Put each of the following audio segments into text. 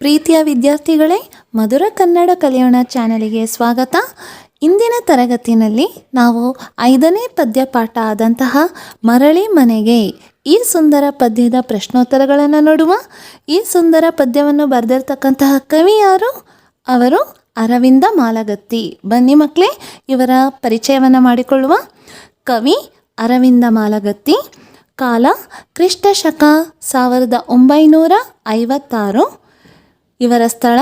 ಪ್ರೀತಿಯ ವಿದ್ಯಾರ್ಥಿಗಳೇ, ಮಧುರ ಕನ್ನಡ ಕಲಿಯೋಣ ಚಾನಲಿಗೆ ಸ್ವಾಗತ. ಇಂದಿನ ತರಗತಿಯಲ್ಲಿ ನಾವು 5ನೇ ಪದ್ಯ ಪಾಠ ಆದಂತಹ ಮರಳಿ ಮನೆಗೆ ಈ ಸುಂದರ ಪದ್ಯದ ಪ್ರಶ್ನೋತ್ತರಗಳನ್ನು ನೋಡುವ. ಈ ಸುಂದರ ಪದ್ಯವನ್ನು ಬರೆದಿರ್ತಕ್ಕಂತಹ ಕವಿ ಯಾರು? ಅವರು ಅರವಿಂದ ಮಾಲಗತ್ತಿ. ಬನ್ನಿ ಮಕ್ಕಳೇ, ಇವರ ಪರಿಚಯವನ್ನು ಮಾಡಿಕೊಳ್ಳುವ. ಕವಿ ಅರವಿಂದ ಮಾಲಗತ್ತಿ. ಕಾಲ ಕ್ರಿಸ್ತ ಶಕ 1956. ಇವರ ಸ್ಥಳ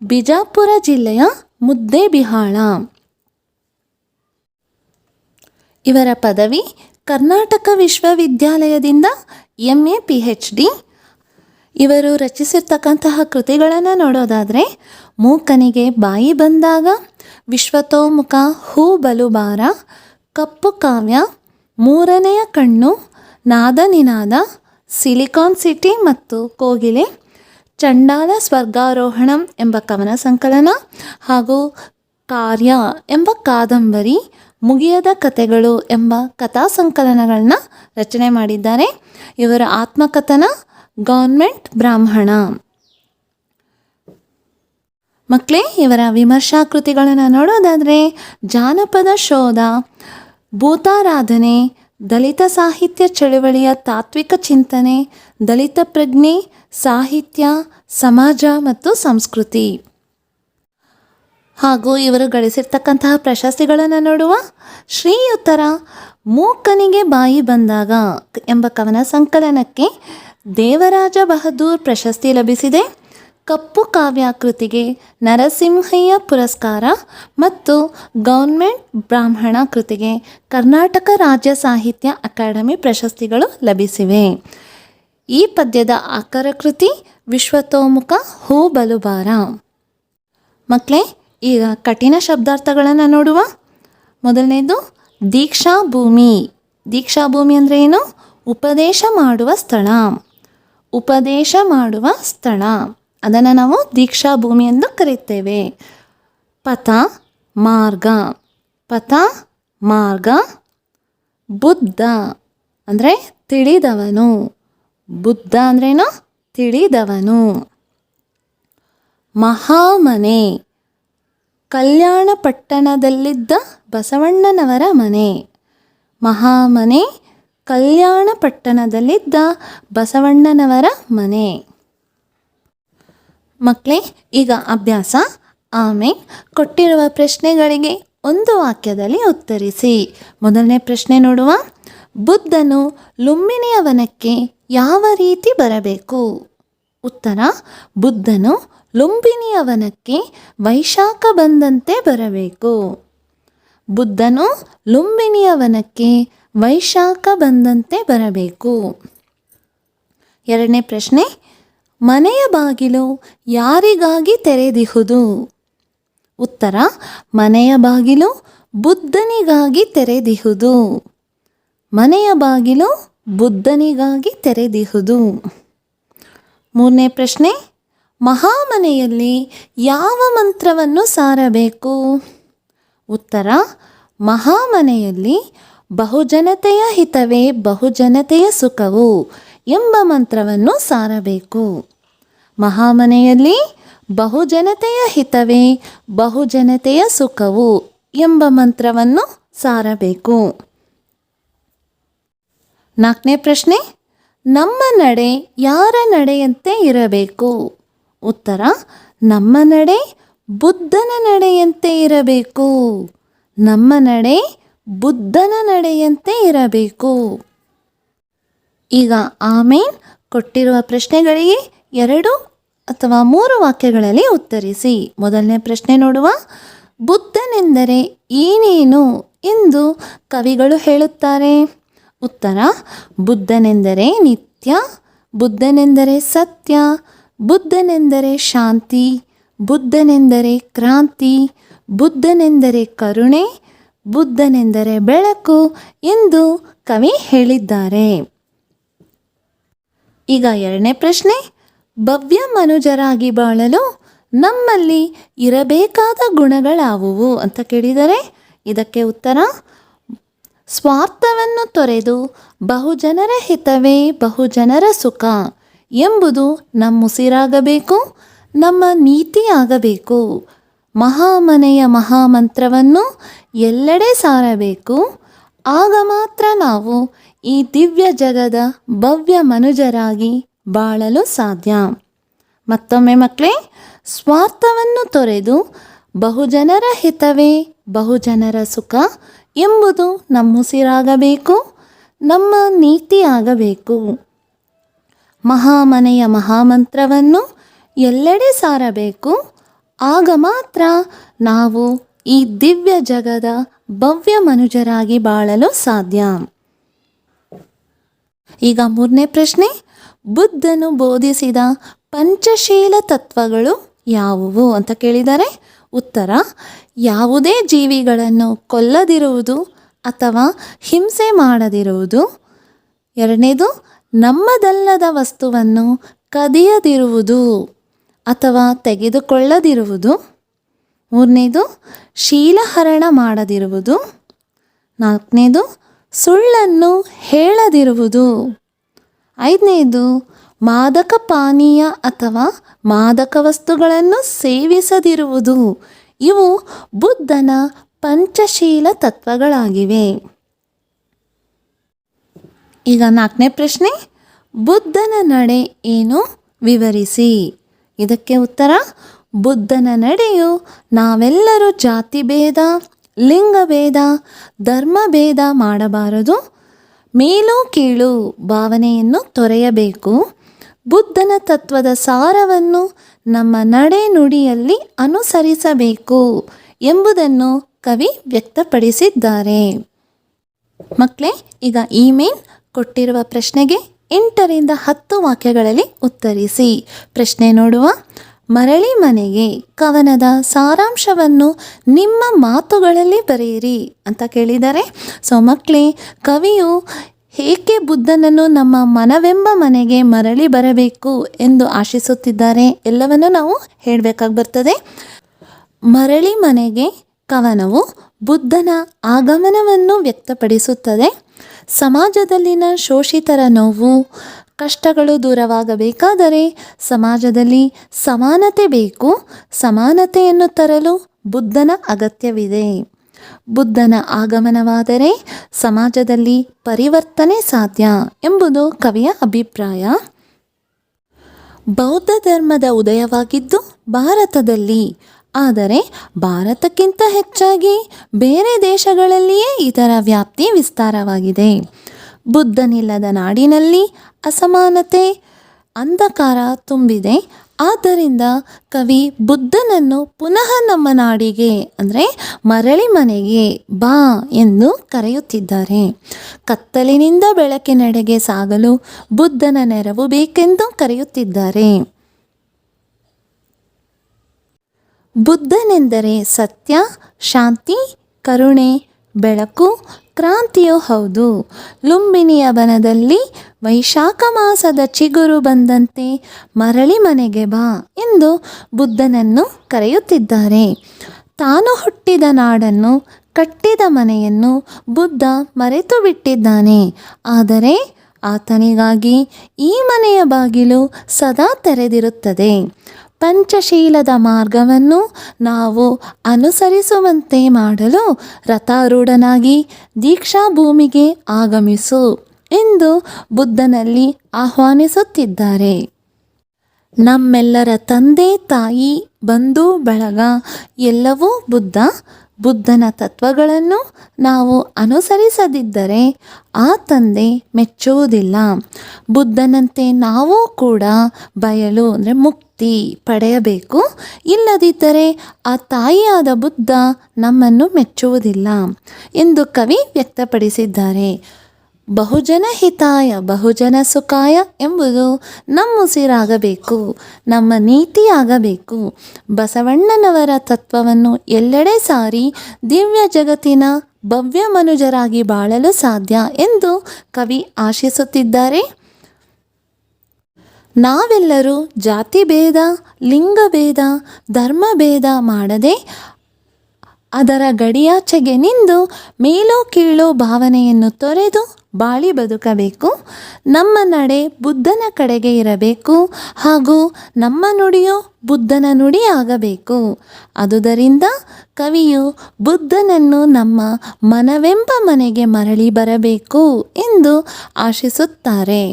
ಬಿಜಾಪುರ ಜಿಲ್ಲೆಯ ಮುದ್ದೇಬಿಹಾಳ. ಇವರ ಪದವಿ ಕರ್ನಾಟಕ ವಿಶ್ವವಿದ್ಯಾಲಯದಿಂದ MA PhD. ಇವರು ರಚಿಸಿರ್ತಕ್ಕಂತಹ ಕೃತಿಗಳನ್ನು ನೋಡೋದಾದರೆ ಮೂಕನಿಗೆ ಬಾಯಿ ಬಂದಾಗ, ವಿಶ್ವತೋಮುಖ, ಹೂ ಬಲುಬಾರ, ಕಪ್ಪು ಕಾವ್ಯ, ಮೂರನೆಯ ಕಣ್ಣು, ನಾದ ನಿನಾದ, ಸಿಲಿಕಾನ್ ಸಿಟಿ ಮತ್ತು ಕೋಗಿಲೆ, ಚಂಡಾಲ ಸ್ವರ್ಗಾರೋಹಣಂ ಎಂಬ ಕವನ ಸಂಕಲನ ಹಾಗೂ ಕಾರ್ಯ ಎಂಬ ಕಾದಂಬರಿ, ಮುಗಿಯದ ಕಥೆಗಳು ಎಂಬ ಕಥಾ ಸಂಕಲನಗಳನ್ನ ರಚನೆ ಮಾಡಿದ್ದಾರೆ. ಇವರ ಆತ್ಮಕಥನ ಗೌರ್ಮೆಂಟ್ ಬ್ರಾಹ್ಮಣ. ಮಕ್ಕಳೇ, ಇವರ ವಿಮರ್ಶಾ ಕೃತಿಗಳನ್ನು ನೋಡೋದಾದರೆ ಜಾನಪದ ಶೋಧ, ಭೂತಾರಾಧನೆ, ದಲಿತ ಸಾಹಿತ್ಯ ಚಳುವಳಿಯ ತಾತ್ವಿಕ ಚಿಂತನೆ, ದಲಿತ ಪ್ರಜ್ಞೆ, ಸಾಹಿತ್ಯ, ಸಮಾಜ ಮತ್ತು ಸಂಸ್ಕೃತಿ. ಹಾಗೂ ಇವರು ಗಳಿಸಿರ್ತಕ್ಕಂತಹ ಪ್ರಶಸ್ತಿಗಳನ್ನು ನೋಡುವ. ಶ್ರೀಯುತರ ಮೂಕನಿಗೆ ಬಾಯಿ ಬಂದಾಗ ಎಂಬ ಕವನ ಸಂಕಲನಕ್ಕೆ ದೇವರಾಜ ಬಹದ್ದೂರ್ ಪ್ರಶಸ್ತಿ ಲಭಿಸಿದೆ. ಕಪ್ಪು ಕಾವ್ಯ ಕೃತಿಗೆ ನರಸಿಂಹಯ್ಯ ಪುರಸ್ಕಾರ ಮತ್ತು ಗೌರ್ಮೆಂಟ್ ಬ್ರಾಹ್ಮಣ ಕೃತಿಗೆ ಕರ್ನಾಟಕ ರಾಜ್ಯ ಸಾಹಿತ್ಯ ಅಕಾಡೆಮಿ ಪ್ರಶಸ್ತಿಗಳು ಲಭಿಸಿವೆ. ಈ ಪದ್ಯದ ಆಕರ ಕೃತಿ ವಿಶ್ವತೋಮುಖ, ಹೂ ಬಲುಬಾರ. ಮಕ್ಕಳೇ, ಈಗ ಕಠಿಣ ಶಬ್ದಾರ್ಥಗಳನ್ನು ನೋಡುವ. ಮೊದಲನೇದು ದೀಕ್ಷಾ ಭೂಮಿ. ದೀಕ್ಷಾ ಭೂಮಿ ಅಂದರೆ ಏನು? ಉಪದೇಶ ಮಾಡುವ ಸ್ಥಳ. ಉಪದೇಶ ಮಾಡುವ ಸ್ಥಳ, ಅದನ್ನು ನಾವು ದೀಕ್ಷಾ ಭೂಮಿ ಎಂದು ಕರೆಯುತ್ತೇವೆ. ಪಥ, ಮಾರ್ಗ. ಪಥ, ಮಾರ್ಗ. ಬುದ್ಧ ಅಂದರೆ ತಿಳಿದವನು. ಬುದ್ಧ ಅಂದ್ರೇನು? ತಿಳಿದವನು. ಮಹಾಮನೆ, ಕಲ್ಯಾಣ ಪಟ್ಟಣದಲ್ಲಿದ್ದ ಬಸವಣ್ಣನವರ ಮನೆ. ಮಹಾಮನೆ, ಕಲ್ಯಾಣ ಪಟ್ಟಣದಲ್ಲಿದ್ದ ಬಸವಣ್ಣನವರ ಮನೆ. ಮಕ್ಕಳೇ, ಈಗ ಅಭ್ಯಾಸ. ಆಮೇಲೆ ಕೊಟ್ಟಿರುವ ಪ್ರಶ್ನೆಗಳಿಗೆ ಒಂದು ವಾಕ್ಯದಲ್ಲಿ ಉತ್ತರಿಸಿ. ಮೊದಲನೇ ಪ್ರಶ್ನೆ ನೋಡುವ. ಬುದ್ಧನು ಲುಂಬಿನಿಯ ವನಕ್ಕೆ ಯಾವ ರೀತಿ ಬರಬೇಕು? ಉತ್ತರ: ಬುದ್ಧನು ಲುಂಬಿನಿಯ ವನಕ್ಕೆ ವೈಶಾಖ ಬಂದಂತೆ ಬರಬೇಕು. ಬುದ್ಧನು ಲುಂಬಿನಿಯ ವನಕ್ಕೆ ವೈಶಾಖ ಬಂದಂತೆ ಬರಬೇಕು. ಎರಡನೇ ಪ್ರಶ್ನೆ. ಮನೆಯ ಬಾಗಿಲು ಯಾರಿಗಾಗಿ ತೆರೆದಿಹುದು? ಉತ್ತರ: ಮನೆಯ ಬಾಗಿಲು ಬುದ್ಧನಿಗಾಗಿ ತೆರೆದಿಹುದು. ಮನೆಯ ಬಾಗಿಲು ಬುದ್ಧನಿಗಾಗಿ ತೆರೆದಿಹುದು. ಮೂರನೇ ಪ್ರಶ್ನೆ. ಮಹಾಮನೆಯಲ್ಲಿ ಯಾವ ಮಂತ್ರವನ್ನು ಸಾರಬೇಕು? ಉತ್ತರ: ಮಹಾಮನೆಯಲ್ಲಿ ಬಹುಜನತೆಯ ಹಿತವೇ ಬಹುಜನತೆಯ ಸುಖವು ಎಂಬ ಮಂತ್ರವನ್ನು ಸಾರಬೇಕು. ಮಹಾಮನೆಯಲ್ಲಿ ಬಹುಜನತೆಯ ಹಿತವೇ ಬಹುಜನತೆಯ ಸುಖವು ಎಂಬ ಮಂತ್ರವನ್ನು ಸಾರಬೇಕು. ನಾಲ್ಕನೇ ಪ್ರಶ್ನೆ. ನಮ್ಮ ನಡೆ ಯಾರ ನಡೆಯಂತೆ ಇರಬೇಕು? ಉತ್ತರ: ನಮ್ಮ ನಡೆ ಬುದ್ಧನ ನಡೆಯಂತೆ ಇರಬೇಕು. ನಮ್ಮ ನಡೆ ಬುದ್ಧನ ನಡೆಯಂತೆ ಇರಬೇಕು. ಈಗ ಆಮೇಲೆ ಕೊಟ್ಟಿರುವ ಪ್ರಶ್ನೆಗಳಿಗೆ 2 ಅಥವಾ 3 ವಾಕ್ಯಗಳಲ್ಲಿ ಉತ್ತರಿಸಿ. ಮೊದಲನೇ ಪ್ರಶ್ನೆ ನೋಡುವ. ಬುದ್ಧನೆಂದರೆ ಏನೇನು ಎಂದು ಕವಿಗಳು ಹೇಳುತ್ತಾರೆ? ಉತ್ತರ: ಬುದ್ಧನೆಂದರೆ ನಿತ್ಯ, ಬುದ್ಧನೆಂದರೆ ಸತ್ಯ, ಬುದ್ಧನೆಂದರೆ ಶಾಂತಿ, ಬುದ್ಧನೆಂದರೆ ಕ್ರಾಂತಿ, ಬುದ್ಧನೆಂದರೆ ಕರುಣೆ, ಬುದ್ಧನೆಂದರೆ ಬೆಳಕು ಎಂದು ಕವಿ ಹೇಳಿದ್ದಾರೆ. ಈಗ ಎರಡನೇ ಪ್ರಶ್ನೆ. ಭವ್ಯ ಮನುಜರಾಗಿ ಬಾಳಲು ನಮ್ಮಲ್ಲಿ ಇರಬೇಕಾದ ಗುಣಗಳಾವುವು ಅಂತ ಕೇಳಿದರೆ ಇದಕ್ಕೆ ಉತ್ತರ: ಸ್ವಾರ್ಥವನ್ನು ತೊರೆದು ಬಹುಜನರ ಹಿತವೇ ಬಹುಜನರ ಸುಖ ಎಂಬುದು ನಮ್ಮುಸಿರಾಗಬೇಕು. ನಮ್ಮ ನೀತಿಯಾಗಬೇಕು. ಮಹಾಮನೆಯ ಮಹಾಮಂತ್ರವನ್ನು ಎಲ್ಲೆಡೆ ಸಾರಬೇಕು. ಆಗ ಮಾತ್ರ ನಾವು ಈ ದಿವ್ಯ ಜಗದ ಭವ್ಯ ಮನುಜರಾಗಿ ಬಾಳಲು ಸಾಧ್ಯ. ಮತ್ತೊಮ್ಮೆ ಮಕ್ಕಳೇ, ಸ್ವಾರ್ಥವನ್ನು ತೊರೆದು ಬಹುಜನರ ಹಿತವೇ ಬಹುಜನರ ಸುಖ ಎಂಬುದು ನಮ್ಮುಸಿರಾಗಬೇಕು, ನಮ್ಮ ನೀತಿಯಾಗಬೇಕು. ಮಹಾಮನೆಯ ಮಹಾಮಂತ್ರವನ್ನು ಎಲ್ಲೆಡೆ ಸಾರಬೇಕು. ಆಗ ಮಾತ್ರ ನಾವು ಈ ದಿವ್ಯ ಜಗದ ಭವ್ಯ ಮನುಜರಾಗಿ ಬಾಳಲು ಸಾಧ್ಯ. ಈಗ 3ನೇ ಪ್ರಶ್ನೆ, ಬುದ್ಧನು ಬೋಧಿಸಿದ ಪಂಚಶೀಲ ತತ್ವಗಳು ಯಾವುವು ಅಂತ ಕೇಳಿದರೆ ಉತ್ತರ: ಯಾವುದೇ ಜೀವಿಗಳನ್ನು ಕೊಲ್ಲದಿರುವುದು ಅಥವಾ ಹಿಂಸೆ ಮಾಡದಿರುವುದು. 2ನೇದು, ನಮ್ಮದಲ್ಲದ ವಸ್ತುವನ್ನು ಕದಿಯದಿರುವುದು ಅಥವಾ ತೆಗೆದುಕೊಳ್ಳದಿರುವುದು. 3ನೇದು, ಶೀಲಹರಣ ಮಾಡದಿರುವುದು. 4ನೇದು, ಸುಳ್ಳನ್ನು ಹೇಳದಿರುವುದು. 5ನೇದು, ಮಾದಕ ಪಾನೀಯ ಅಥವಾ ಮಾದಕ ವಸ್ತುಗಳನ್ನು ಸೇವಿಸದಿರುವುದು. ಇವು ಬುದ್ಧನ ಪಂಚಶೀಲ ತತ್ವಗಳಾಗಿವೆ. ಈಗ 4ನೇ ಪ್ರಶ್ನೆ, ಬುದ್ಧನ ನಡೆ ಏನು ವಿವರಿಸಿ. ಇದಕ್ಕೆ ಉತ್ತರ: ಬುದ್ಧನ ನಡೆಯು ನಾವೆಲ್ಲರೂ ಜಾತಿಭೇದ, ಲಿಂಗಭೇದ, ಧರ್ಮಭೇದ ಮಾಡಬಾರದು. ಮೇಲು ಕೀಳು ಭಾವನೆಯನ್ನು ತೊರೆಯಬೇಕು. ಬುದ್ಧನ ತತ್ವದ ಸಾರವನ್ನು ನಮ್ಮ ನಡೆ ನುಡಿಯಲ್ಲಿ ಅನುಸರಿಸಬೇಕು ಎಂಬುದನ್ನು ಕವಿ ವ್ಯಕ್ತಪಡಿಸಿದ್ದಾರೆ. ಮಕ್ಕಳೇ, ಈಗ ಈ ಮೇಲ್ ಕೊಟ್ಟಿರುವ ಪ್ರಶ್ನೆಗೆ 8ರಿಂದ 10 ವಾಕ್ಯಗಳಲ್ಲಿ ಉತ್ತರಿಸಿ. ಪ್ರಶ್ನೆ ನೋಡುವ: ಮರಳಿ ಮನೆಗೆ ಕವನದ ಸಾರಾಂಶವನ್ನು ನಿಮ್ಮ ಮಾತುಗಳಲ್ಲಿ ಬರೆಯಿರಿ ಅಂತ ಕೇಳಿದ್ದಾರೆ. ಸೊ ಮಕ್ಕಳೇ, ಕವಿಯು ಏಕೆ ಬುದ್ಧನನ್ನು ನಮ್ಮ ಮನವೆಂಬ ಮನೆಗೆ ಮರಳಿ ಬರಬೇಕು ಎಂದು ಆಶಿಸುತ್ತಿದ್ದಾರೆ ಎಲ್ಲವನ್ನು ನಾವು ಹೇಳಬೇಕಾಗಿ ಬರ್ತದೆ. ಮರಳಿ ಮನೆಗೆ ಕವನವು ಬುದ್ಧನ ಆಗಮನವನ್ನು ವ್ಯಕ್ತಪಡಿಸುತ್ತದೆ. ಸಮಾಜದಲ್ಲಿನ ಶೋಷಿತರ ನೋವು, ಕಷ್ಟಗಳು ದೂರವಾಗಬೇಕಾದರೆ ಸಮಾಜದಲ್ಲಿ ಸಮಾನತೆ ಬೇಕು. ಸಮಾನತೆಯನ್ನು ತರಲು ಬುದ್ಧನ ಅಗತ್ಯವಿದೆ. ಬುದ್ಧನ ಆಗಮನವಾದರೆ ಸಮಾಜದಲ್ಲಿ ಪರಿವರ್ತನೆ ಸಾಧ್ಯ ಎಂಬುದು ಕವಿಯ ಅಭಿಪ್ರಾಯ. ಬೌದ್ಧ ಧರ್ಮದ ಉದಯವಾಗಿದ್ದು ಭಾರತದಲ್ಲಿ, ಆದರೆ ಭಾರತಕ್ಕಿಂತ ಹೆಚ್ಚಾಗಿ ಬೇರೆ ದೇಶಗಳಲ್ಲಿಯೇ ಇದರ ವ್ಯಾಪ್ತಿ ವಿಸ್ತಾರವಾಗಿದೆ. ಬುದ್ಧನಿಲ್ಲದ ನಾಡಿನಲ್ಲಿ ಅಸಮಾನತೆ, ಅಂಧಕಾರ ತುಂಬಿದೆ. ಆದ್ದರಿಂದ ಕವಿ ಬುದ್ಧನನ್ನು ಪುನಃ ನಮ್ಮ ನಾಡಿಗೆ ಅಂದರೆ ಮರಳಿ ಮನೆಗೆ ಬಾ ಎಂದು ಕರೆಯುತ್ತಿದ್ದಾರೆ. ಕತ್ತಲಿನಿಂದ ಬೆಳಕಿನೆಡೆಗೆ ಸಾಗಲು ಬುದ್ಧನ ನೆರವು ಬೇಕೆಂದು ಕರೆಯುತ್ತಿದ್ದಾರೆ. ಬುದ್ಧನೆಂದರೆ ಸತ್ಯ, ಶಾಂತಿ, ಕರುಣೆ, ಬೆಳಕು, ಕ್ರಾಂತಿಯೂ ಹೌದು. ಲುಂಬಿನಿಯ ಬನದಲ್ಲಿ ವೈಶಾಖ ಮಾಸದ ಚಿಗುರು ಬಂದಂತೆ ಮರಳಿ ಮನೆಗೆ ಬಾ ಎಂದು ಬುದ್ಧನನ್ನು ಕರೆಯುತ್ತಿದ್ದಾರೆ. ತಾನು ಹುಟ್ಟಿದ ನಾಡನ್ನು, ಕಟ್ಟಿದ ಮನೆಯನ್ನು ಬುದ್ಧ ಮರೆತು ಬಿಟ್ಟಿದ್ದಾನೆ. ಆದರೆ ಆತನಿಗಾಗಿ ಈ ಮನೆಯ ಬಾಗಿಲು ಸದಾ ತೆರೆದಿರುತ್ತದೆ. ಪಂಚಶೀಲದ ಮಾರ್ಗವನ್ನು ನಾವು ಅನುಸರಿಸುವಂತೆ ಮಾಡಲು ರಥಾರೂಢನಾಗಿ ದೀಕ್ಷಾ ಭೂಮಿಗೆ ಆಗಮಿಸು ಎಂದು ಬುದ್ಧನಲ್ಲಿ ಆಹ್ವಾನಿಸುತ್ತಿದ್ದಾರೆ. ನಮ್ಮೆಲ್ಲರ ತಂದೆ ತಾಯಿ ಬಂಧು ಬಳಗ ಎಲ್ಲವೂ ಬುದ್ಧ. ಬುದ್ಧನ ತತ್ವಗಳನ್ನು ನಾವು ಅನುಸರಿಸದಿದ್ದರೆ ಆ ತಂದೆ ಮೆಚ್ಚುವುದಿಲ್ಲ. ಬುದ್ಧನಂತೆ ನಾವು ಕೂಡ ಬಯಲು ಅಂದರೆ ಮುಕ್ತಿ ಪಡೆಯಬೇಕು. ಇಲ್ಲದಿದ್ದರೆ ಆ ತಾಯಿಯಾದ ಬುದ್ಧ ನಮ್ಮನ್ನು ಮೆಚ್ಚುವುದಿಲ್ಲ ಎಂದು ಕವಿ ವ್ಯಕ್ತಪಡಿಸಿದ್ದಾರೆ. ಬಹುಜನ ಹಿತಾಯ ಬಹುಜನ ಸುಖಾಯ ಎಂಬುದು ನಮ್ಮುಸಿರಾಗಬೇಕು, ನಮ್ಮ ನೀತಿಯಾಗಬೇಕು. ಬಸವಣ್ಣನವರ ತತ್ವವನ್ನು ಎಲ್ಲೆಡೆ ಸಾರಿ ದಿವ್ಯ ಜಗತ್ತಿನ ಭವ್ಯ ಮನುಜರಾಗಿ ಬಾಳಲು ಸಾಧ್ಯ ಎಂದು ಕವಿ ಆಶಿಸುತ್ತಿದ್ದಾರೆ. ನಾವೆಲ್ಲರೂ ಜಾತಿಭೇದ, ಲಿಂಗಭೇದ, ಧರ್ಮಭೇದ ಮಾಡದೆ ಅದರ ಗಡಿಯಾಚೆಗೆ ನಿಂದು ಮೇಲೋ ಕೀಳೋ ಭಾವನೆಯನ್ನು ತೊರೆದು ಬಾಳಿ ಬದುಕಬೇಕು. ನಮ್ಮ ನಡೆ ಬುದ್ಧನ ಕಡೆಗೆ ಇರಬೇಕು ಹಾಗೂ ನಮ್ಮ ನುಡಿಯು ಬುದ್ಧನ ನುಡಿಯಾಗಬೇಕು. ಆದುದರಿಂದ ಕವಿಯು ಬುದ್ಧನನ್ನು ನಮ್ಮ ಮನವೆಂಬ ಮನೆಗೆ ಮರಳಿ ಬರಬೇಕು ಎಂದು ಆಶಿಸುತ್ತಾರೆ.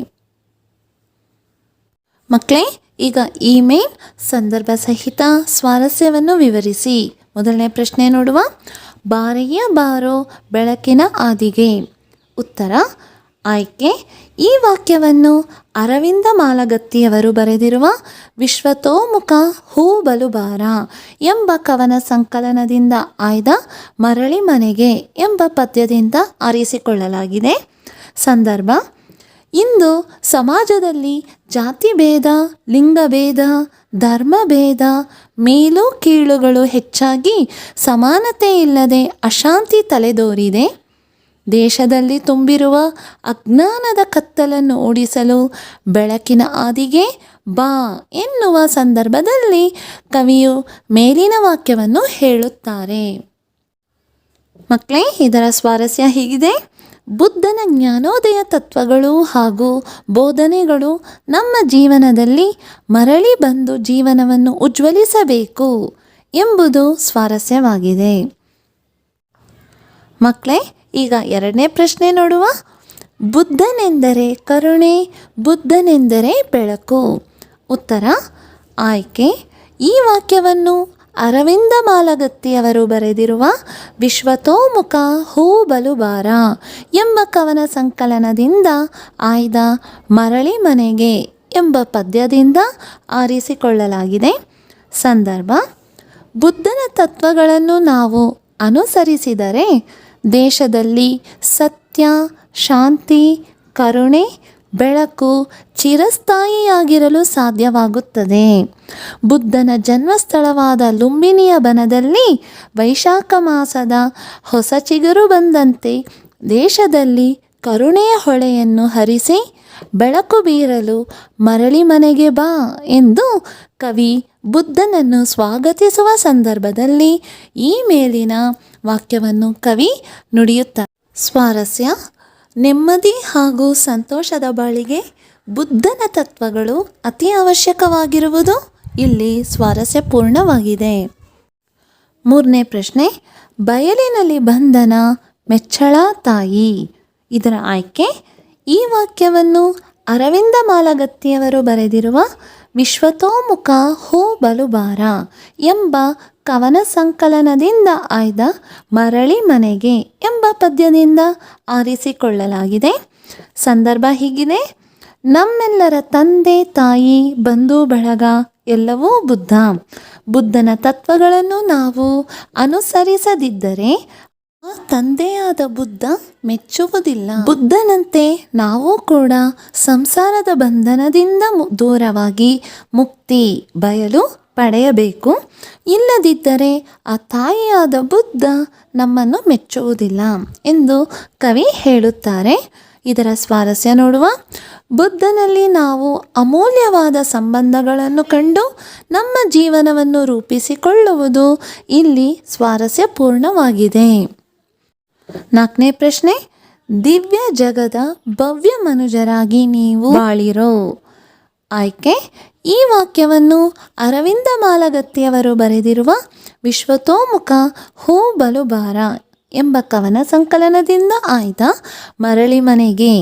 ಮಕ್ಕಳೇ, ಈಗ ಇಮೇಲ್ ಸಂದರ್ಭ ಸಹಿತ ಸ್ವಾರಸ್ಯವನ್ನು ವಿವರಿಸಿ. ಮೊದಲನೇ ಪ್ರಶ್ನೆ ನೋಡುವ. ಬಾರಯ್ಯ ಬಾರೋ ಬೆಳಕಿನ ಆದಿಗೆ. ಉತ್ತರ. ಆಯ್ಕೆ. ಈ ವಾಕ್ಯವನ್ನು ಅರವಿಂದ ಮಾಲಗತ್ತಿಯವರು ಬರೆದಿರುವ ವಿಶ್ವತೋಮುಖ ಹೂ ಬಲುಬಾರ ಎಂಬ ಕವನ ಸಂಕಲನದಿಂದ ಆಯ್ದ ಮರಳಿ ಮನೆಗೆ ಎಂಬ ಪದ್ಯದಿಂದ ಆರಿಸಿಕೊಳ್ಳಲಾಗಿದೆ. ಸಂದರ್ಭ. ಇಂದು ಸಮಾಜದಲ್ಲಿ ಜಾತಿ ಭೇದ, ಲಿಂಗಭೇದ, ಧರ್ಮಭೇದ, ಮೇಲು ಕೀಳುಗಳು ಹೆಚ್ಚಾಗಿ ಸಮಾನತೆ ಇಲ್ಲದೆ ಅಶಾಂತಿ ತಲೆದೋರಿದೆ. ದೇಶದಲ್ಲಿ ತುಂಬಿರುವ ಅಜ್ಞಾನದ ಕತ್ತಲನ್ನು ಓಡಿಸಲು ಬೆಳಕಿನ ಆದಿಗೆ ಬಾ ಎನ್ನುವ ಸಂದರ್ಭದಲ್ಲಿ ಕವಿಯು ಮೇಲಿನ ವಾಕ್ಯವನ್ನು ಹೇಳುತ್ತಾರೆ. ಮಕ್ಕಳೇ, ಇದರ ಸ್ವಾರಸ್ಯ ಹೀಗಿದೆ. ಬುದ್ಧನ ಜ್ಞಾನೋದಯ ತತ್ವಗಳು ಹಾಗೂ ಬೋಧನೆಗಳು ನಮ್ಮ ಜೀವನದಲ್ಲಿ ಮರಳಿ ಬಂದು ಜೀವನವನ್ನು ಉಜ್ವಲಿಸಬೇಕು ಎಂಬುದು ಸ್ವಾರಸ್ಯವಾಗಿದೆ. ಮಕ್ಕಳೇ, ಈಗ ಎರಡನೇ ಪ್ರಶ್ನೆ ನೋಡುವ. ಬುದ್ಧನೆಂದರೆ ಕರುಣೆ, ಬುದ್ಧನೆಂದರೆ ಬೆಳಕು. ಉತ್ತರ. ಆಯ್ಕೆ. ಈ ವಾಕ್ಯವನ್ನು ಅರವಿಂದ ಮಾಲಗತ್ತಿಯವರು ಬರೆದಿರುವ ವಿಶ್ವತೋಮುಖ ಹೂ ಬಲುಬಾರ ಎಂಬ ಕವನ ಸಂಕಲನದಿಂದ ಆಯ್ದ ಮರಳಿ ಮನೆಗೆ ಎಂಬ ಪದ್ಯದಿಂದ ಆರಿಸಿಕೊಳ್ಳಲಾಗಿದೆ. ಸಂದರ್ಭ. ಬುದ್ಧನ ತತ್ವಗಳನ್ನು ನಾವು ಅನುಸರಿಸಿದರೆ ದೇಶದಲ್ಲಿ ಸತ್ಯ, ಶಾಂತಿ, ಕರುಣೆ, ಬೆಳಕು ಚಿರಸ್ಥಾಯಿಯಾಗಿರಲು ಸಾಧ್ಯವಾಗುತ್ತದೆ. ಬುದ್ಧನ ಜನ್ಮಸ್ಥಳವಾದ ಲುಂಬಿನಿಯ ಬನದಲ್ಲಿ ವೈಶಾಖ ಮಾಸದ ಹೊಸ ಚಿಗುರು ಬಂದಂತೆ ದೇಶದಲ್ಲಿ ಕರುಣೆಯ ಹೊಳೆಯನ್ನು ಹರಿಸಿ ಬೆಳಕು ಬೀರಲು ಮರಳಿ ಮನೆಗೆ ಬಾ ಎಂದು ಕವಿ ಬುದ್ಧನನ್ನು ಸ್ವಾಗತಿಸುವ ಸಂದರ್ಭದಲ್ಲಿ ಈ ಮೇಲಿನ ವಾಕ್ಯವನ್ನು ಕವಿ ನುಡಿಯುತ್ತಾರೆ. ಸ್ವಾರಸ್ಯ. ನೆಮ್ಮದಿ ಹಾಗೂ ಸಂತೋಷದ ಬಾಳಿಗೆ ಬುದ್ಧನ ತತ್ವಗಳು ಅತಿ ಅವಶ್ಯಕವಾಗಿರುವುದು ಇಲ್ಲಿ ಸ್ವಾರಸ್ಯಪೂರ್ಣವಾಗಿದೆ. ಮೂರನೇ ಪ್ರಶ್ನೆ. ಬಯಲಿನಲ್ಲಿ ಬಂಧನ, ಮೆಚ್ಚಳ ತಾಯಿ. ಇದರ ಆಯ್ಕೆ. ಈ ವಾಕ್ಯವನ್ನು ಅರವಿಂದ ಮಾಲಗತ್ತಿಯವರು ಬರೆದಿರುವ ವಿಶ್ವತೋಮುಖ ಹೂ ಬಲುಬಾರ ಎಂಬ ಕವನ ಸಂಕಲನದಿಂದ ಆಯ್ದ ಮರಳಿ ಮನೆಗೆ ಎಂಬ ಪದ್ಯದಿಂದ ಆರಿಸಿಕೊಳ್ಳಲಾಗಿದೆ. ಸಂದರ್ಭ ಹೀಗಿದೆ. ನಮ್ಮೆಲ್ಲರ ತಂದೆ ತಾಯಿ, ಬಂಧು ಬಳಗ ಎಲ್ಲವೂ ಬುದ್ಧ. ಬುದ್ಧನ ತತ್ವಗಳನ್ನು ನಾವು ಅನುಸರಿಸದಿದ್ದರೆ ಆ ತಂದೆಯಾದ ಬುದ್ಧ ಮೆಚ್ಚುವುದಿಲ್ಲ. ಬುದ್ಧನಂತೆ ನಾವು ಕೂಡ ಸಂಸಾರದ ಬಂಧನದಿಂದ ದೂರವಾಗಿ ಮುಕ್ತಿ, ಬಯಲು ಪಡೆಯಬೇಕು. ಇಲ್ಲದಿದ್ದರೆ ಆ ತಾಯಿಯಾದ ಬುದ್ಧ ನಮ್ಮನ್ನು ಮೆಚ್ಚುವುದಿಲ್ಲ ಎಂದು ಕವಿ ಹೇಳುತ್ತಾರೆ. ಇದರ ಸ್ವಾರಸ್ಯ ನೋಡುವ. ಬುದ್ಧನಲ್ಲಿ ನಾವು ಅಮೂಲ್ಯವಾದ ಸಂಬಂಧಗಳನ್ನು ಕಂಡು ನಮ್ಮ ಜೀವನವನ್ನು ರೂಪಿಸಿಕೊಳ್ಳುವುದು ಇಲ್ಲಿ ಸ್ವಾರಸ್ಯಪೂರ್ಣವಾಗಿದೆ. ನಾಲ್ಕನೇ ಪ್ರಶ್ನೆ. ದಿವ್ಯ ಜಗದ ಭವ್ಯ ಮನುಜರಾಗಿ ನೀವು ಬಾಳಿರೋ. ಆಯ್ಕೆ. ಈ ವಾಕ್ಯವನ್ನು ಅರವಿಂದ ಮಾಲಗತ್ತಿಯವರು ಬರೆದಿರುವ ವಿಶ್ವತೋಮುಖ ಹೂ ಬಲುಬಾರ ಎಂಬ ಕವನ ಸಂಕಲನದಿಂದ ಆಯ್ದ ಮರಳಿ ಮನೆಗೆ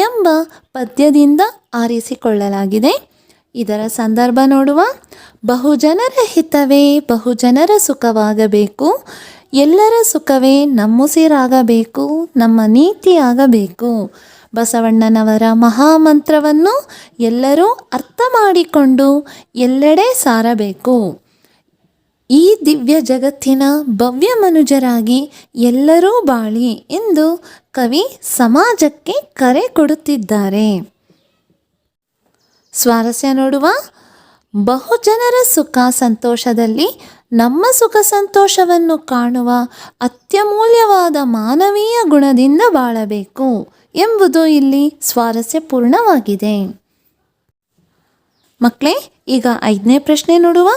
ಎಂಬ ಪದ್ಯದಿಂದ ಆರಿಸಿಕೊಳ್ಳಲಾಗಿದೆ. ಇದರ ಸಂದರ್ಭ ನೋಡುವ. ಬಹುಜನರ ಹಿತವೇ ಬಹುಜನರ ಸುಖವಾಗಬೇಕು, ಎಲ್ಲರ ಸುಖವೇ ನಮ್ಮುಸಿರಾಗಬೇಕು, ನಮ್ಮ ನೀತಿಯಾಗಬೇಕು. ಬಸವಣ್ಣನವರ ಮಹಾಮಂತ್ರವನ್ನು ಎಲ್ಲರೂ ಅರ್ಥ ಮಾಡಿಕೊಂಡು ಎಲ್ಲೆಡೆ ಸಾರಬೇಕು. ಈ ದಿವ್ಯ ಜಗತ್ತಿನ ಭವ್ಯ ಮನುಜರಾಗಿ ಎಲ್ಲರೂ ಬಾಳಿ ಎಂದು ಕವಿ ಸಮಾಜಕ್ಕೆ ಕರೆ ಕೊಡುತ್ತಿದ್ದಾರೆ. ಸ್ವಾರಸ್ಯ ನೋಡುವ. ಬಹುಜನರ ಸುಖ ಸಂತೋಷದಲ್ಲಿ ನಮ್ಮ ಸುಖ ಸಂತೋಷವನ್ನು ಕಾಣುವ ಅತ್ಯಮೂಲ್ಯವಾದ ಮಾನವೀಯ ಗುಣದಿಂದ ಬಾಳಬೇಕು ಎಂಬುದು ಇಲ್ಲಿ ಸ್ವಾರಸ್ಯಪೂರ್ಣವಾಗಿದೆ. ಮಕ್ಕಳೇ, ಈಗ 5ನೇ ಪ್ರಶ್ನೆ ನೋಡುವ.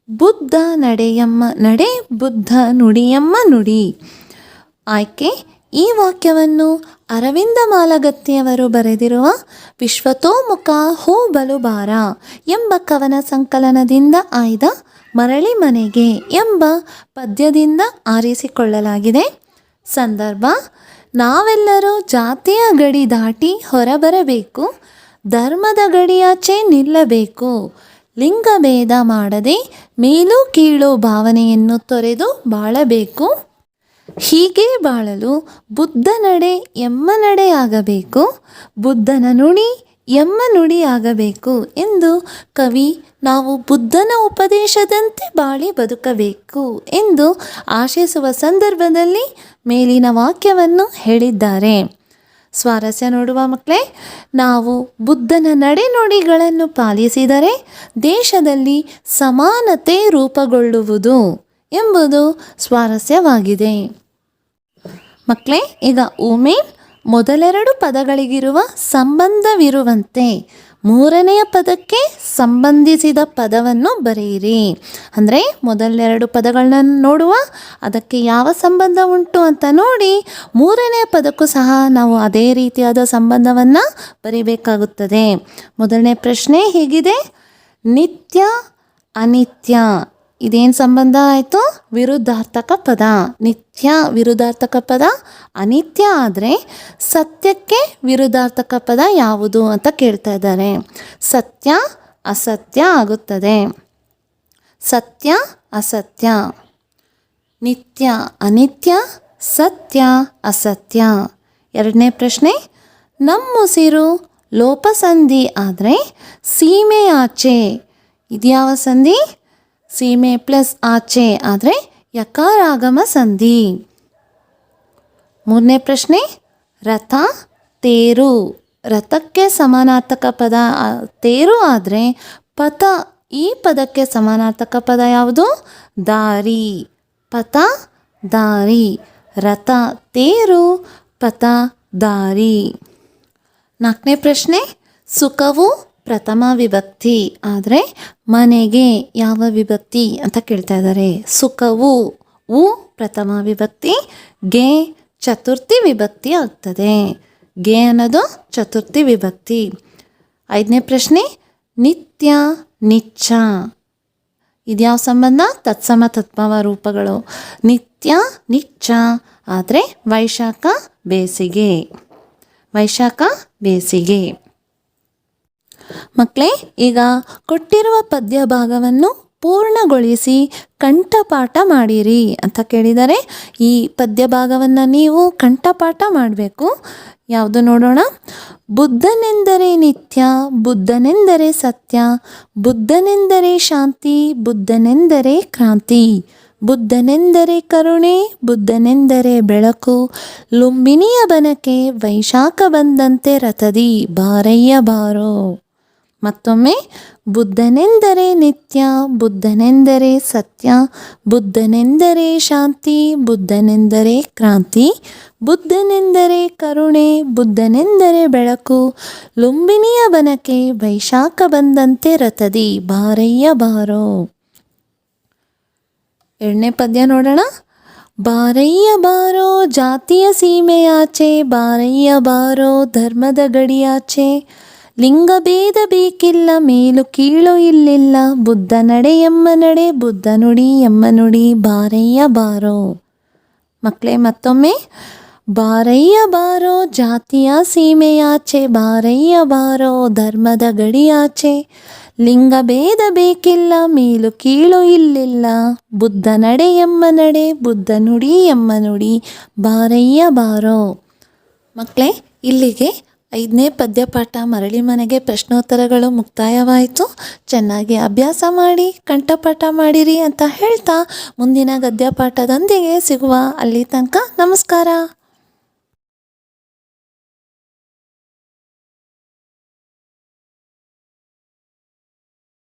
ಬುದ್ಧ ನಡೆಯಮ್ಮ ನಡೆ, ಬುದ್ಧ ನುಡಿಯಮ್ಮ ನುಡಿ. ಆಯ್ಕೆ: ಈ ವಾಕ್ಯವನ್ನು ಅರವಿಂದ ಮಾಲಗತ್ತಿಯವರು ಬರೆದಿರುವ ವಿಶ್ವತೋಮುಖ ಹೂ ಬಲು ಭಾರ ಎಂಬ ಕವನ ಸಂಕಲನದಿಂದ ಆಯ್ದ ಮರಳಿ ಮನೆಗೆ ಎಂಬ ಪದ್ಯದಿಂದ ಆರಿಸಿಕೊಳ್ಳಲಾಗಿದೆ. ಸಂದರ್ಭ: ನಾವೆಲ್ಲರೂ ಜಾತಿಯ ಗಡಿ ದಾಟಿ ಹೊರಬರಬೇಕು, ಧರ್ಮದ ಗಡಿಯಾಚೆ ನಿಲ್ಲಬೇಕು, ಲಿಂಗಭೇದ ಮಾಡದೆ ಮೇಲು ಕೀಳು ಭಾವನೆಯನ್ನು ತೊರೆದು ಬಾಳಬೇಕು. ಹೀಗೆ ಬಾಳಲು ಬುದ್ಧ ನಡೆ ಎಮ್ಮ ನಡೆಯಾಗಬೇಕು, ಬುದ್ಧನ ನುಡಿ ಎಮ್ಮ ನುಡಿಯಾಗಬೇಕು ಎಂದು ಕವಿ ನಾವು ಬುದ್ಧನ ಉಪದೇಶದಂತೆ ಬಾಳಿ ಬದುಕಬೇಕು ಎಂದು ಆಶಿಸುವ ಸಂದರ್ಭದಲ್ಲಿ ಮೇಲಿನ ವಾಕ್ಯವನ್ನು ಹೇಳಿದ್ದಾರೆ. ಸ್ವಾರಸ್ಯ ನೋಡುವ ಮಕ್ಕಳೇ, ನಾವು ಬುದ್ಧನ ನಡೆನುಡಿಗಳನ್ನು ಪಾಲಿಸಿದರೆ ದೇಶದಲ್ಲಿ ಸಮಾನತೆ ರೂಪುಗೊಳ್ಳುವುದು ಎಂಬುದು ಸ್ವಾರಸ್ಯವಾಗಿದೆ. ಮಕ್ಕಳೇ, ಈಗ ಉಮೇನ್ ಮೊದಲೆರಡು ಪದಗಳಿಗಿರುವ ಸಂಬಂಧವಿರುವಂತೆ ಮೂರನೆಯ ಪದಕ್ಕೆ ಸಂಬಂಧಿಸಿದ ಪದವನ್ನು ಬರೆಯಿರಿ. ಅಂದರೆ ಮೊದಲೆರಡು ಪದಗಳನ್ನ ನೋಡುವ, ಅದಕ್ಕೆ ಯಾವ ಸಂಬಂಧ ಉಂಟು ಅಂತ ನೋಡಿ ಮೂರನೆಯ ಪದಕ್ಕೂ ಸಹ ನಾವು ಅದೇ ರೀತಿಯಾದ ಸಂಬಂಧವನ್ನು ಬರೀಬೇಕಾಗುತ್ತದೆ. ಮೊದಲನೇ ಪ್ರಶ್ನೆ ಹೀಗಿದೆ: ನಿತ್ಯ ಅನಿತ್ಯ ಇದೇನು ಸಂಬಂಧ ಆಯಿತು? ವಿರುದ್ಧಾರ್ಥಕ ಪದ. ನಿತ್ಯ ವಿರುದ್ಧಾರ್ಥಕ ಪದ, ಅನಿತ್ಯ ಆದರೆ ಸತ್ಯಕ್ಕೆ ವಿರುದ್ಧಾರ್ಥಕ ಪದ ಯಾವುದು ಅಂತ ಕೇಳ್ತಾ ಇದ್ದಾರೆ. ಸತ್ಯ ಅಸತ್ಯ ಆಗುತ್ತದೆ. ಸತ್ಯ ಅಸತ್ಯ. ನಿತ್ಯ ಅನಿತ್ಯ, ಸತ್ಯ ಅಸತ್ಯ. ಎರಡನೇ ಪ್ರಶ್ನೆ: ನಮ್ಮುಸಿರು ಲೋಪಸಂಧಿ ಆದರೆ ಸೀಮೆಯಾಚೆ ಇದ್ಯಾವ ಸಂಧಿ? ಸೀಮೆ ಪ್ಲಸ್ ಆಚೆ ಆದರೆ ಯಕಾರಾಗಮ ಸಂಧಿ. ಮೂರನೇ ಪ್ರಶ್ನೆ: ರಥ ತೇರು ರಥಕ್ಕೆ ಸಮಾನಾರ್ಥಕ ಪದ ತೇರು ಆದರೆ ಪಥ ಈ ಪದಕ್ಕೆ ಸಮಾನಾರ್ಥಕ ಪದ ಯಾವುದು? ದಾರಿ. ಪಥ ದಾರಿ. ರಥ ತೇರು, ಪಥ ದಾರಿ. ನಾಲ್ಕನೇ ಪ್ರಶ್ನೆ: ಸುಖವು ಪ್ರಥಮ ವಿಭಕ್ತಿ ಆದರೆ ಮನೆಗೆ ಯಾವ ವಿಭಕ್ತಿ ಅಂತ ಕೇಳ್ತಾ ಇದ್ದಾರೆ. ಸುಖವು ಉ ಪ್ರಥಮ ವಿಭಕ್ತಿ, ಗೆ ಚತುರ್ಥಿ ವಿಭಕ್ತಿ ಆಗ್ತದೆ. ಗೆ ಅನ್ನೋದು ಚತುರ್ಥಿ ವಿಭಕ್ತಿ. ಐದನೇ ಪ್ರಶ್ನೆ: ನಿತ್ಯ ನಿಚ್ಚ ಇದ್ಯಾವ ಸಂಬಂಧ? ತತ್ಸಮ ತತ್ಭವ ರೂಪಗಳು. ನಿತ್ಯ ನಿಚ್ಚ ಆದರೆ ವೈಶಾಖ ಬೇಸಿಗೆ. ವೈಶಾಖ ಬೇಸಿಗೆ. ಮಕ್ಕಳೇ, ಈಗ ಕೊಟ್ಟಿರುವ ಪದ್ಯ ಭಾಗವನ್ನು ಪೂರ್ಣಗೊಳಿಸಿ ಕಂಠಪಾಠ ಮಾಡಿರಿ ಅಂತ ಕೇಳಿದರೆ ಈ ಪದ್ಯ ಭಾಗವನ್ನು ನೀವು ಕಂಠಪಾಠ ಮಾಡಬೇಕು. ಯಾವುದು ನೋಡೋಣ. ಬುದ್ಧನೆಂದರೆ ನಿತ್ಯ, ಬುದ್ಧನೆಂದರೆ ಸತ್ಯ, ಬುದ್ಧನೆಂದರೆ ಶಾಂತಿ, ಬುದ್ಧನೆಂದರೆ ಕ್ರಾಂತಿ, ಬುದ್ಧನೆಂದರೆ ಕರುಣೆ, ಬುದ್ಧನೆಂದರೆ ಬೆಳಕು, ಲುಂಬಿನಿಯ ಬನಕೆ ವೈಶಾಖ ಬಂದಂತೆ ರಥದಿ ಬಾರಯ್ಯ ಬಾರೋ. ಮತ್ತೊಮ್ಮೆ: ಬುದ್ಧನೆಂದರೆ ನಿತ್ಯ, ಬುದ್ಧನೆಂದರೆ ಸತ್ಯ, ಬುದ್ಧನೆಂದರೆ ಶಾಂತಿ, ಬುದ್ಧನೆಂದರೆ ಕ್ರಾಂತಿ, ಬುದ್ಧನೆಂದರೆ ಕರುಣೆ, ಬುದ್ಧನೆಂದರೆ ಬೆಳಕು, ಲುಂಬಿನಿಯ ಬನಕೆ ವೈಶಾಖ ಬಂದಂತೆ ರಥದಿ ಬಾರಯ್ಯ ಬಾರೋ. ಎರಡನೇ ಪದ್ಯ ನೋಡೋಣ. ಬಾರಯ್ಯ ಬಾರೋ ಜಾತಿಯ ಸೀಮೆಯಾಚೆ, ಬಾರಯ್ಯ ಬಾರೋ ಧರ್ಮದ ಗಡಿಯಾಚೆ, ಲಿಂಗಭೇದ ಬೇಕಿಲ್ಲ ಮೇಲು ಕೀಳು ಇಲ್ಲಿಲ್ಲ, ಬುದ್ಧ ನಡೆ ಎಮ್ಮ ನಡೆ, ಬುದ್ಧ ನುಡಿ ಎಮ್ಮ ನುಡಿ, ಬಾರಯ್ಯ ಬಾರೋ. ಮಕ್ಕಳೇ, ಮತ್ತೊಮ್ಮೆ: ಬಾರಯ್ಯ ಬಾರೋ ಜಾತಿಯ ಸೀಮೆಯಾಚೆ, ಬಾರಯ್ಯ ಬಾರೋ ಧರ್ಮದ ಗಡಿಯಾಚೆ, ಲಿಂಗಭೇದ ಬೇಕಿಲ್ಲ ಮೇಲು ಕೀಳು ಇಲ್ಲಿಲ್ಲ, ಬುದ್ಧ ನಡೆ ಎಮ್ಮ ನಡೆ, ಬುದ್ಧ ನುಡಿ ಎಮ್ಮ ನುಡಿ, ಬಾರಯ್ಯ ಬಾರೋ. ಮಕ್ಕಳೇ, ಇಲ್ಲಿಗೆ 5ನೇ ಪದ್ಯಪಾಠ ಮರಳಿ ಮನೆಗೆ ಪ್ರಶ್ನೋತ್ತರಗಳು ಮುಕ್ತಾಯವಾಯಿತು. ಚೆನ್ನಾಗಿ ಅಭ್ಯಾಸ ಮಾಡಿ ಕಂಠಪಾಠ ಮಾಡಿರಿ ಅಂತ ಹೇಳ್ತಾ ಮುಂದಿನ ಗದ್ಯಪಾಠದೊಂದಿಗೆ ಸಿಗುವ. ಅಲ್ಲಿ ತನಕ ನಮಸ್ಕಾರ.